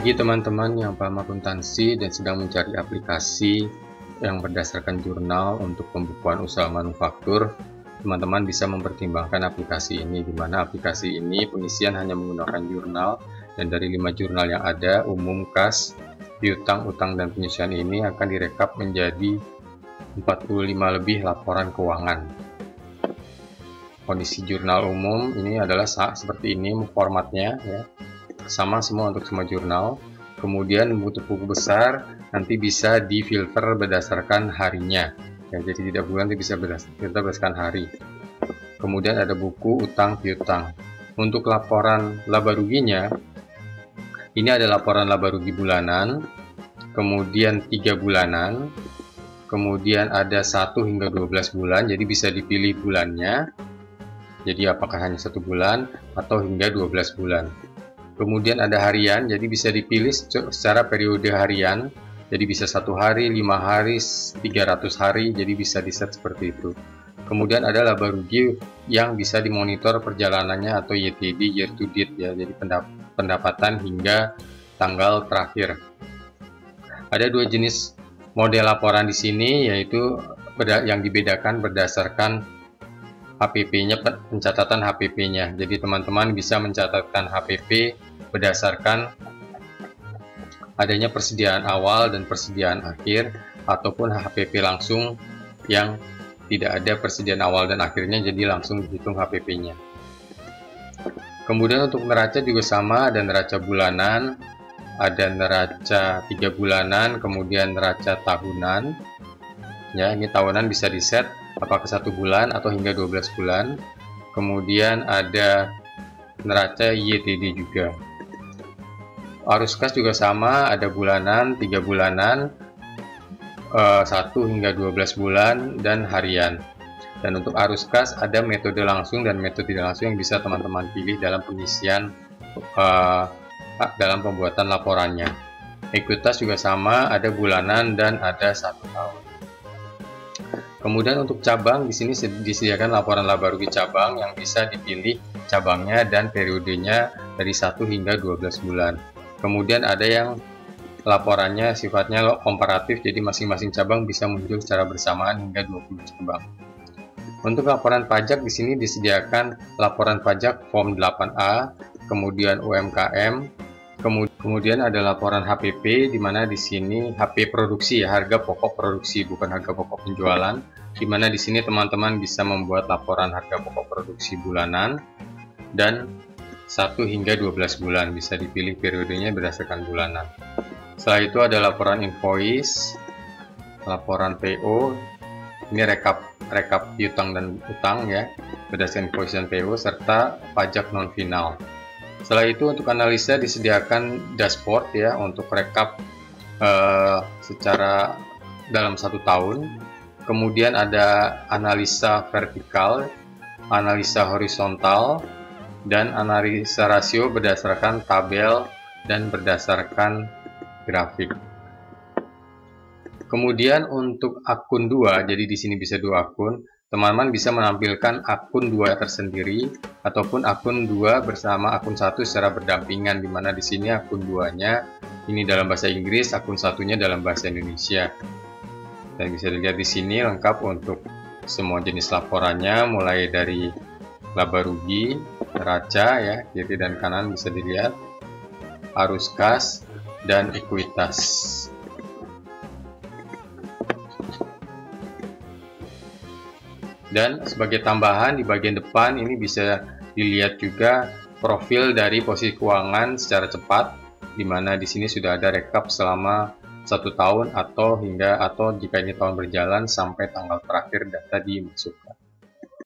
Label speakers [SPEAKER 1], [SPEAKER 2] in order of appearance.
[SPEAKER 1] Bagi teman-teman yang paham akuntansi dan sedang mencari aplikasi yang berdasarkan jurnal untuk pembukuan usaha manufaktur, teman-teman bisa mempertimbangkan aplikasi ini, di mana aplikasi ini pengisian hanya menggunakan jurnal, dan dari 5 jurnal yang ada, umum, kas, piutang, utang, dan penyusian ini akan direkap menjadi 45 lebih laporan keuangan. Kondisi jurnal umum ini adalah seperti ini formatnya, ya. Sama semua untuk semua jurnal. Kemudian untuk buku besar nanti bisa difilter berdasarkan harinya, ya, jadi tidak bulan, tapi bisa berdasarkan hari. Kemudian ada buku utang piutang. Untuk laporan laba ruginya, ini ada laporan laba rugi bulanan, kemudian 3 bulanan, kemudian ada 1 hingga 12 bulan, jadi bisa dipilih bulannya, jadi apakah hanya 1 bulan atau hingga 12 bulan. Kemudian ada harian, jadi bisa dipilih secara periode harian, jadi bisa 1 hari, 5 hari, 300 hari, jadi bisa di-set seperti itu. Kemudian ada laba rugi yang bisa dimonitor perjalanannya atau YTD, year to date, ya, jadi pendapatan hingga tanggal terakhir. Ada 2 jenis model laporan di sini, yaitu yang dibedakan berdasarkan HPP-nya, pencatatan HPP-nya. Jadi teman-teman bisa mencatatkan HPP berdasarkan adanya persediaan awal dan persediaan akhir, ataupun HPP langsung yang tidak ada persediaan awal dan akhirnya, jadi langsung dihitung HPP-nya. Kemudian untuk neraca juga sama, ada neraca bulanan, ada neraca 3 bulanan, kemudian neraca tahunan. Ya, ini tahunan bisa di-set apakah 1 bulan atau hingga 12 bulan. Kemudian ada neraca YTD juga. Arus kas juga sama, ada bulanan, 3 bulanan, 1 hingga 12 bulan, dan harian. Dan untuk arus kas ada metode langsung dan metode tidak langsung yang bisa teman-teman pilih dalam pengisian dalam pembuatan laporannya. Ekuitas juga sama, ada bulanan dan ada 1 tahun. Kemudian untuk cabang, di sini disediakan laporan laba rugi cabang yang bisa dipilih cabangnya dan periodenya dari 1 hingga 12 bulan. Kemudian ada yang laporannya sifatnya komparatif, jadi masing-masing cabang bisa muncul secara bersamaan hingga 20 cabang. Untuk laporan pajak di sini disediakan laporan pajak form 8A, kemudian UMKM, kemudian ada laporan HPP, di mana di sini HP produksi, ya, harga pokok produksi, bukan harga pokok penjualan, di mana di sini teman-teman bisa membuat laporan harga pokok produksi bulanan dan 1 hingga 12 bulan, bisa dipilih periodenya berdasarkan bulanan. Setelah itu ada laporan invoice, laporan PO, ini rekap piutang dan utang, ya, berdasarkan invoice dan PO, serta pajak non final. Setelah itu untuk analisa disediakan dashboard, ya, untuk rekap secara dalam 1 tahun. Kemudian ada analisa vertikal, analisa horizontal, dan analisa rasio berdasarkan tabel dan berdasarkan grafik. Kemudian untuk akun 2, jadi di sini bisa 2 akun. Teman-teman bisa menampilkan akun 2 tersendiri ataupun akun 2 bersama akun 1 secara berdampingan, di mana di sini akun 2-nya ini dalam bahasa Inggris, akun 1-nya dalam bahasa Indonesia. Dan bisa dilihat di sini lengkap untuk semua jenis laporannya, mulai dari laba rugi, neraca, ya, kiri dan kanan bisa dilihat, arus kas, dan ekuitas. Dan sebagai tambahan di bagian depan ini bisa dilihat juga profil dari posisi keuangan secara cepat, di mana di sini sudah ada rekap selama 1 tahun atau jika ini tahun berjalan sampai tanggal terakhir data dimasukkan.